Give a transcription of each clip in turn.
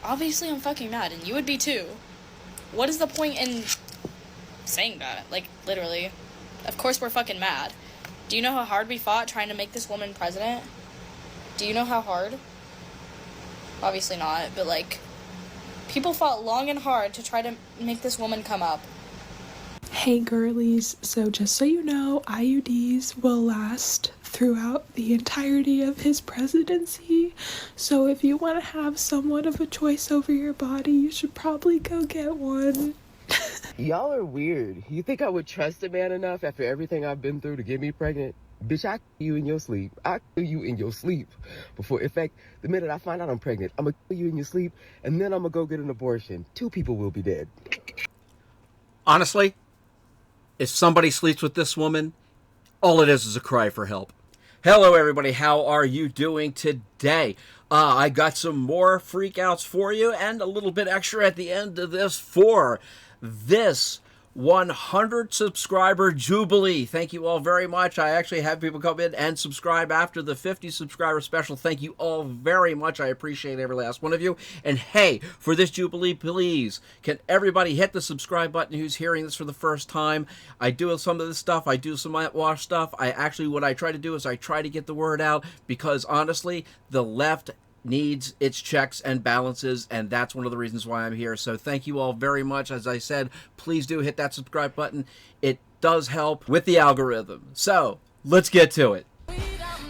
Obviously I'm fucking mad, and you would be too. What is the point in saying that? Like, literally. Of course we're fucking mad. Do you know how hard we fought trying to make this woman president? Do you know how hard? Obviously not, but, like, people fought long and hard to try to make this woman come up. Hey girlies, so just so you know, IUDs will last throughout the entirety of his presidency, so if you want to have somewhat of a choice over your body, you should probably go get one. Y'all are weird. You think I would trust a man enough after everything I've been through to get me pregnant? Bitch, I kill you in your sleep. I kill you in your sleep. In fact, the minute I find out I'm pregnant, I'm gonna kill you in your sleep, and then I'm gonna go get an abortion. 2 people will be dead. Honestly, if somebody sleeps with this woman, all it is a cry for help. Hello, everybody. How are you doing today? I got some more freakouts for you and a little bit extra at the end of this for this 100 subscriber Jubilee. Thank you all very much. I actually have people come in and subscribe after the 50 subscriber special. Thank you all very much. I appreciate every last one of you. And hey, for this Jubilee, please, can everybody hit the subscribe button who's hearing this for the first time? I do some of this stuff. I do some whitewash stuff. What I try to do is I try to get the word out because honestly, the left needs its checks and balances, and that's one of the reasons why I'm here. So thank you all very much. As I said, please do hit that subscribe button. It does help with the algorithm. So let's get to it.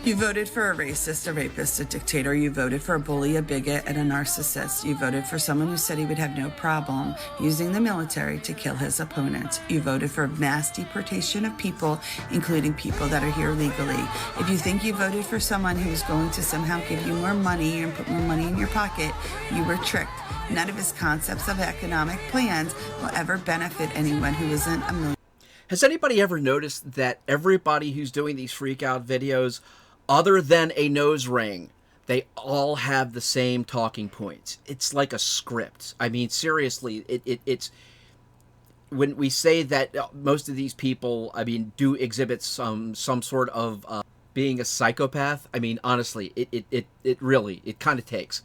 You voted for a racist, a rapist, a dictator. You voted for a bully, a bigot, and a narcissist. You voted for someone who said he would have no problem using the military to kill his opponents. You voted for mass deportation of people, including people that are here legally. If you think you voted for someone who is going to somehow give you more money and put more money in your pocket, you were tricked. None of his concepts of economic plans will ever benefit anyone who isn't a millionaire. Has anybody ever noticed that everybody who's doing these freak out videos, other than a nose ring, they all have the same talking points? It's like a script. I mean, seriously, it's when we say that most of these people, I mean, do exhibit some sort of being a psychopath. I mean, honestly, it really kind of takes.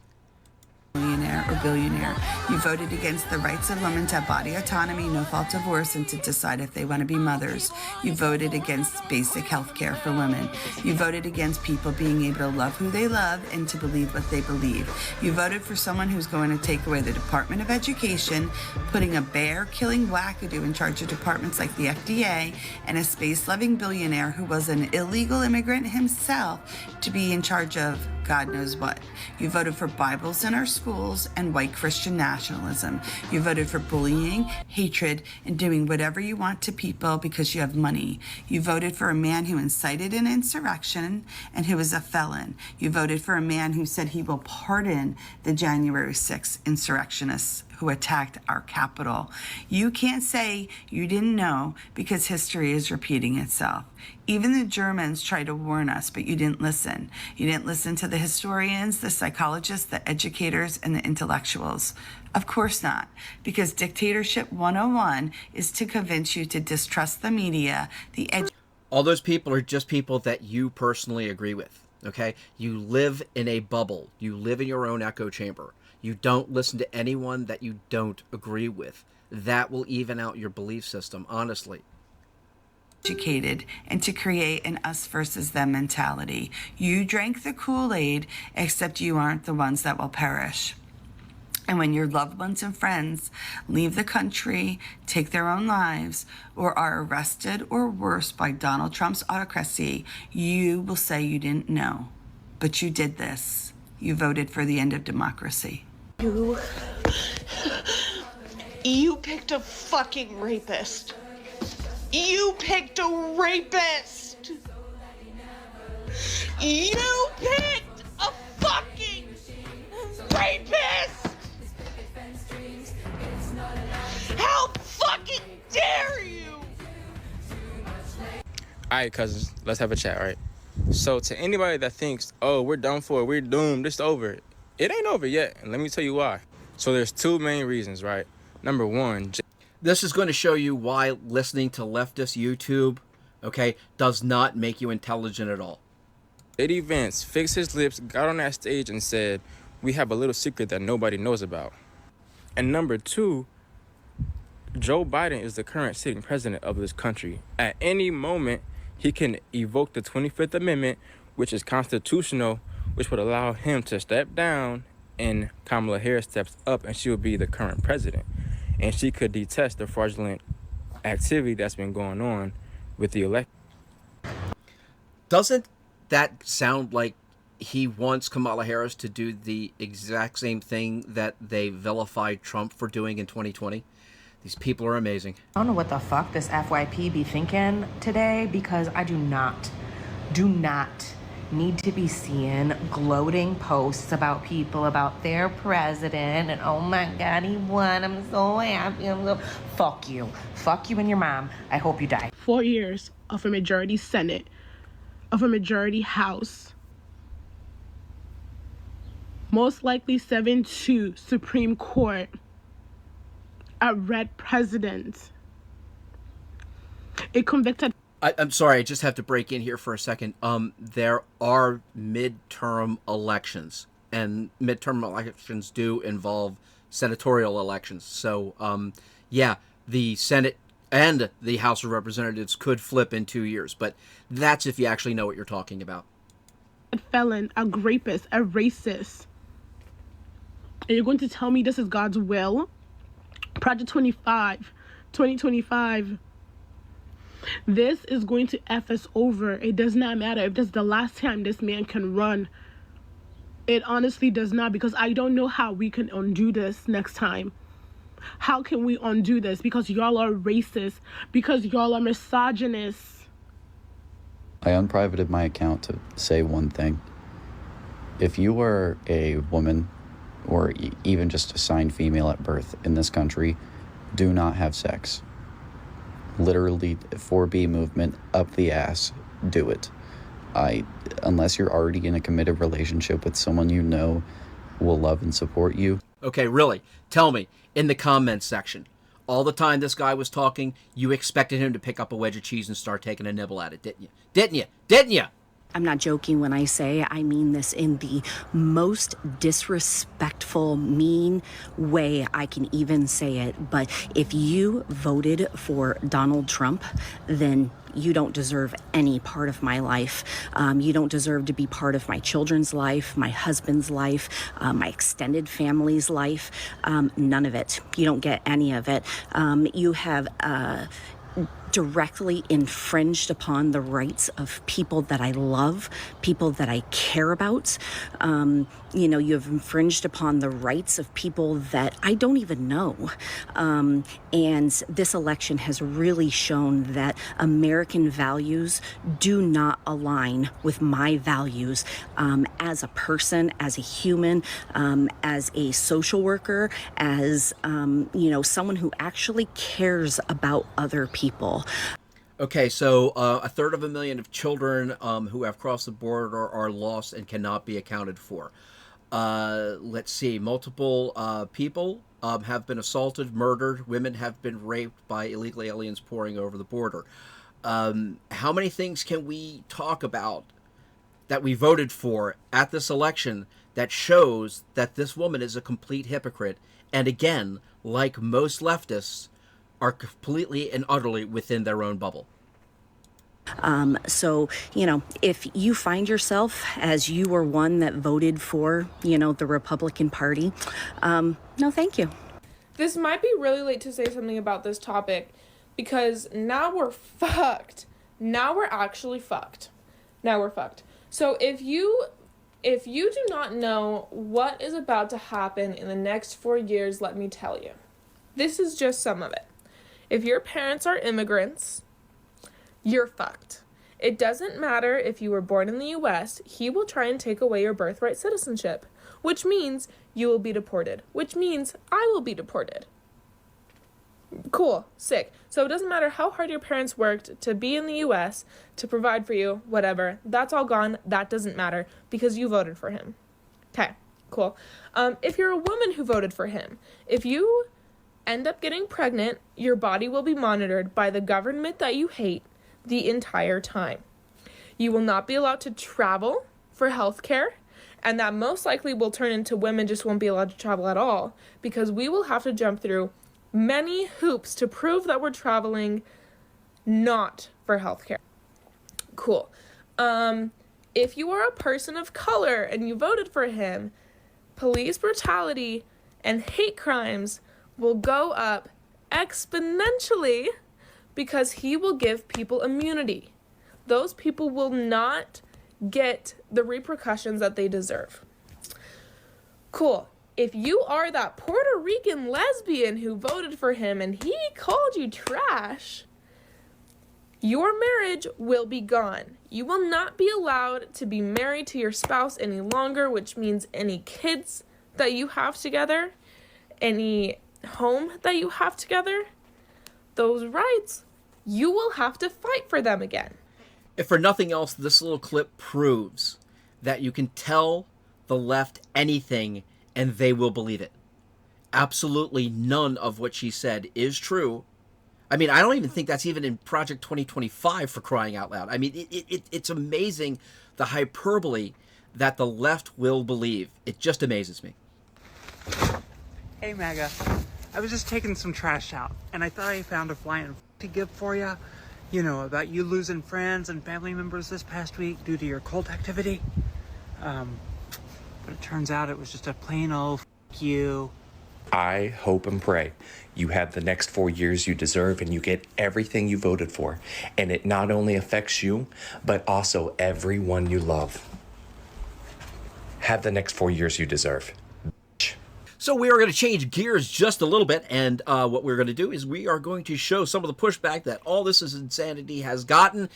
Millionaire or billionaire. You voted against the rights of women to have body autonomy, no-fault divorce, and to decide if they want to be mothers. You voted against basic health care for women. You voted against people being able to love who they love and to believe what they believe. You voted for someone who's going to take away the Department of Education, putting a bear-killing wackadoo in charge of departments like the FDA, and a space-loving billionaire who was an illegal immigrant himself to be in charge of God knows what. You voted for Bibles in our schools and white Christian nationalism. You voted for bullying, hatred, and doing whatever you want to people because you have money. You voted for a man who incited an insurrection and who is a felon. You voted for a man who said he will pardon the January 6th insurrectionists who attacked our capital. You can't say you didn't know because history is repeating itself. Even the Germans tried to warn us, but you didn't listen. You didn't listen to the historians, the psychologists, the educators, and the intellectuals. Of course not, because Dictatorship 101 is to convince you to distrust the media, all those people are just people that you personally agree with, okay? You live in a bubble. You live in your own echo chamber. You don't listen to anyone that you don't agree with. That will even out your belief system, honestly. Educated and to create an us versus them mentality. You drank the Kool-Aid, except you aren't the ones that will perish. And when your loved ones and friends leave the country, take their own lives, or are arrested or worse by Donald Trump's autocracy, you will say you didn't know. But you did this. You voted for the end of democracy. You picked a fucking rapist. You picked a rapist. You picked a fucking rapist. How fucking dare you? Alright, cousins, let's have a chat, alright? So to anybody that thinks, oh, we're done for, we're doomed, it's over, it ain't over yet, and let me tell you why. So there's 2 main reasons, right? Number 1, this is going to show you why listening to leftist YouTube, okay, does not make you intelligent at all. J.D. Vance fixed his lips, got on that stage and said, we have a little secret that nobody knows about. And number two, Joe Biden is the current sitting president of this country. At any moment, he can evoke the 25th Amendment, which is constitutional, which would allow him to step down, and Kamala Harris steps up and she will be the current president. And she could detest the fraudulent activity that's been going on with the election. Doesn't that sound like he wants Kamala Harris to do the exact same thing that they vilified Trump for doing in 2020? These people are amazing. I don't know what the fuck this FYP be thinking today, because I do not need to be seeing gloating posts about people, about their president, and oh my God, he won, I'm so happy, fuck you and your mom, I hope you die. 4 years of a majority Senate, of a majority House, most likely 7-2 Supreme Court, a red president, a convicted... I'm sorry, I just have to break in here for a second. There are midterm elections, and midterm elections do involve senatorial elections. So, yeah, the Senate and the House of Representatives could flip in 2 years, but that's if you actually know what you're talking about. A felon, a rapist, a racist. And you're going to tell me this is God's will? Project 2025. This is going to F us over. It does not matter if this is the last time this man can run. It honestly does not, because I don't know how we can undo this next time. How can we undo this? Because y'all are racist. Because y'all are misogynists. I unprivated my account to say one thing. If you are a woman or even just assigned female at birth in this country, do not have sex. Literally, 4B movement, up the ass, do it. Unless you're already in a committed relationship with someone you know will love and support you. Okay, really, tell me, in the comments section, all the time this guy was talking, you expected him to pick up a wedge of cheese and start taking a nibble at it, didn't you? Didn't you? I'm not joking when I say I mean this in the most disrespectful, mean way I can even say it. But if you voted for Donald Trump, then you don't deserve any part of my life. You don't deserve to be part of my children's life, my husband's life, my extended family's life. None of it. You don't get any of it. You have directly infringed upon the rights of people that I love, people that I care about. You have infringed upon the rights of people that I don't even know. And this election has really shown that American values do not align with my values as a person, as a human, as a social worker, as, someone who actually cares about other people. Okay, so 1/3 of children who have crossed the border are lost and cannot be accounted for. Let's see, multiple people have been assaulted, murdered. Women have been raped by illegal aliens pouring over the border. How many things can we talk about that we voted for at this election that shows that this woman is a complete hypocrite? And again, like most leftists, are completely and utterly within their own bubble. So, if you find yourself as you were one that voted for, the Republican Party, no, thank you. This might be really late to say something about this topic, because now we're fucked. Now we're actually fucked. So if you do not know what is about to happen in the next 4 years, let me tell you. This is just some of it. If your parents are immigrants, you're fucked. It doesn't matter if you were born in the U.S., he will try and take away your birthright citizenship, which means you will be deported, which means I will be deported. Cool, sick. So it doesn't matter how hard your parents worked to be in the U.S., to provide for you, whatever. That's all gone. That doesn't matter because you voted for him. Okay, cool. If you're a woman who voted for him, if you end up getting pregnant, your body will be monitored by the government that you hate the entire time. You will not be allowed to travel for healthcare, And that most likely will turn into women just won't be allowed to travel at all, because we will have to jump through many hoops to prove that we're traveling not for healthcare. Cool. If you are a person of color and you voted for him, police brutality and hate crimes will go up exponentially because he will give people immunity. Those people will not get the repercussions that they deserve. Cool. If you are that Puerto Rican lesbian who voted for him and he called you trash, your marriage will be gone. You will not be allowed to be married to your spouse any longer, which means any kids that you have together, any home that you have together, those rights, you will have to fight for them again. If for nothing else, this little clip proves that you can tell the left anything and they will believe it. Absolutely none of what she said is true. I mean, I don't even think that's even in Project 2025, for crying out loud. I mean, it's amazing the hyperbole that the left will believe. It just amazes me. Hey, Mega. I was just taking some trash out, and I thought I found a flying to give for you. You know, about you losing friends and family members this past week due to your cult activity. But it turns out it was just a plain old you. I hope and pray you have the next 4 years you deserve and you get everything you voted for. And it not only affects you, but also everyone you love. Have the next 4 years you deserve. So we are going to change gears just a little bit, and what we're going to do is we are going to show some of the pushback that all this is insanity has gotten.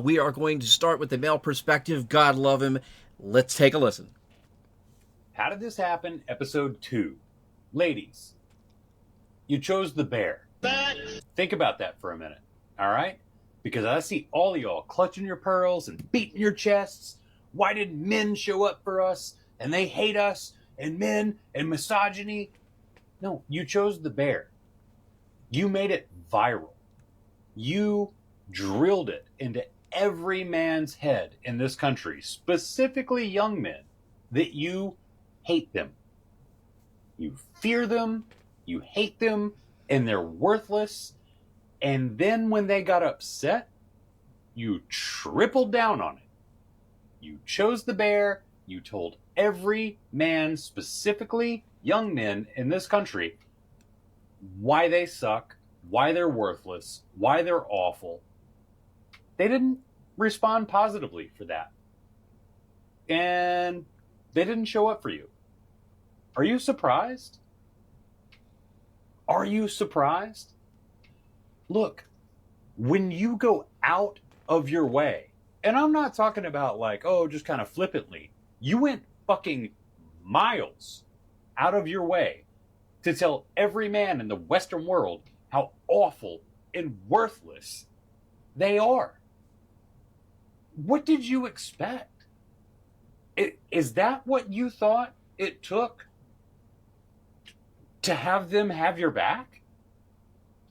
We are going to start with the male perspective. God love him. Let's take a listen. How did this happen? Episode 2. Ladies, you chose the bear. Think about that for a minute, all right? Because I see all of y'all clutching your pearls and beating your chests. Why did men show up for us and they hate us and men and misogyny? No, you chose the bear. You made it viral. You drilled it into every man's head in this country, specifically young men, that you hate them. You fear them, you hate them, and they're worthless. And then when they got upset, you tripled down on it. You chose the bear. You told every man, specifically young men in this country, why they suck, why they're worthless, why they're awful. They didn't respond positively for that. And they didn't show up for you. Are you surprised? Are you surprised? Look, when you go out of your way, and I'm not talking about like, oh, just kind of flippantly, you went fucking miles out of your way to tell every man in the Western world how awful and worthless they are. What did you expect? Is that what you thought it took to have them have your back?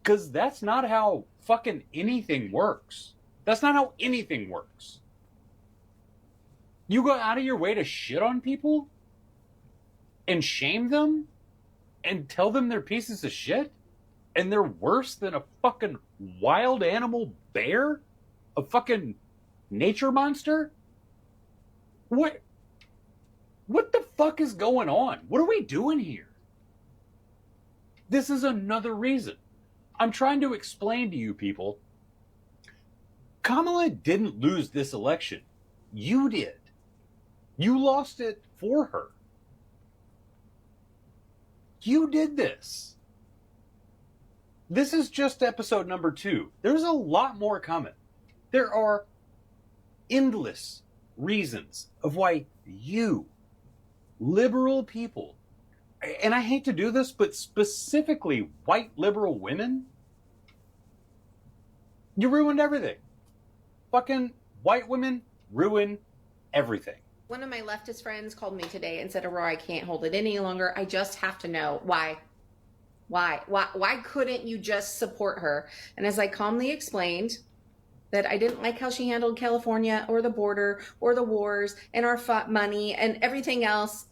Because that's not how fucking anything works. That's not how anything works. You go out of your way to shit on people and shame them and tell them they're pieces of shit and they're worse than a fucking wild animal bear? A fucking nature monster? What the fuck is going on? What are we doing here? This is another reason. I'm trying to explain to you people, Kamala didn't lose this election. You did. You lost it for her. You did this. This is just episode number 2. There's a lot more coming. There are endless reasons of why you, liberal people, and I hate to do this, but specifically white liberal women, you ruined everything. Fucking white women ruin everything. One of my leftist friends called me today and said, Aurora, I can't hold it any longer. I just have to know why. Why couldn't you just support her? And as I calmly explained, that I didn't like how she handled California or the border or the wars and our money and everything else.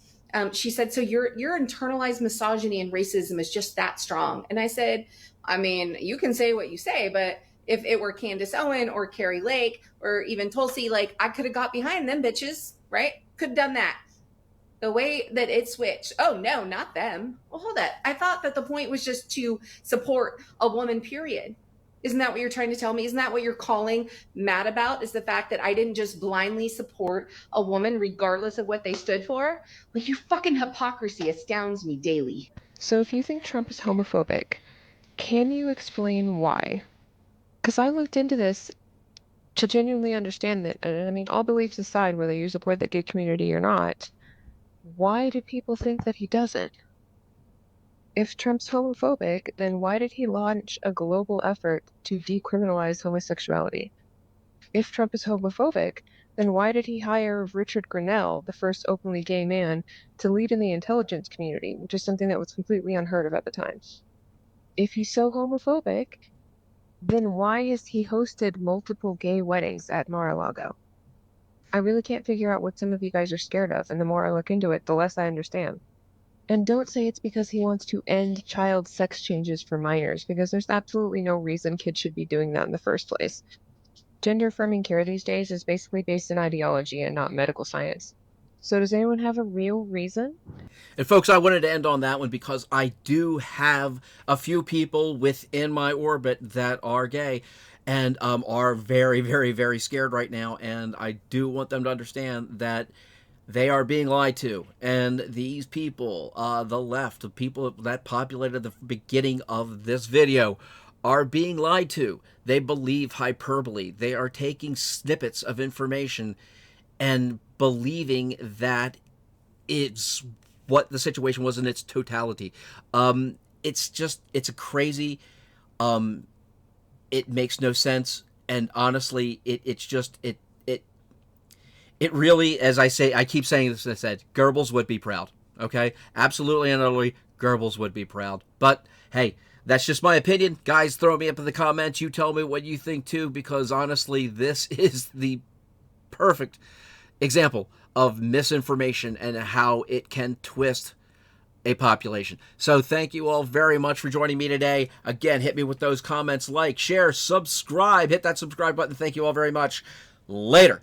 She said, so your internalized misogyny and racism is just that strong. And I said, I mean, you can say what you say, but if it were Candace Owen or Carrie Lake or even Tulsi, like, I could have got behind them bitches, right? Could have done that. The way that it switched. Oh, no, not them. Well, hold that. I thought that the point was just to support a woman, period. Isn't that what you're trying to tell me? Isn't that what you're calling mad about? Is the fact that I didn't just blindly support a woman regardless of what they stood for? Like, your fucking hypocrisy astounds me daily. So if you think Trump is homophobic, can you explain why? Because I looked into this to genuinely understand that, and I mean, all beliefs aside, whether you support the gay community or not, why do people think that he doesn't? If Trump's homophobic, then why did he launch a global effort to decriminalize homosexuality? If Trump is homophobic, then why did he hire Richard Grenell, the first openly gay man, to lead in the intelligence community, which is something that was completely unheard of at the time? If he's so homophobic, then why has he hosted multiple gay weddings at Mar-a-Lago? I really can't figure out what some of you guys are scared of, and the more I look into it, the less I understand. And don't say it's because he wants to end child sex changes for minors, because there's absolutely no reason kids should be doing that in the first place. Gender-affirming care these days is basically based in ideology and not medical science. So does anyone have a real reason? And folks, I wanted to end on that one because I do have a few people within my orbit that are gay and are very, very, very scared right now. And I do want them to understand that they are being lied to. And these people, the left, the people that populated the beginning of this video, are being lied to. They believe hyperbole. They are taking snippets of information and believing that it's what the situation was in its totality. It's a crazy, it makes no sense. And honestly, it really, as I keep saying this, I said, Goebbels would be proud. Okay? Absolutely and utterly, Goebbels would be proud. But hey, that's just my opinion. Guys, throw me up in the comments. You tell me what you think too, because honestly, this is the perfect example of misinformation and how it can twist a population. So thank you all very much for joining me today. Again, hit me with those comments, like, share, subscribe, hit that subscribe button. Thank you all very much. Later.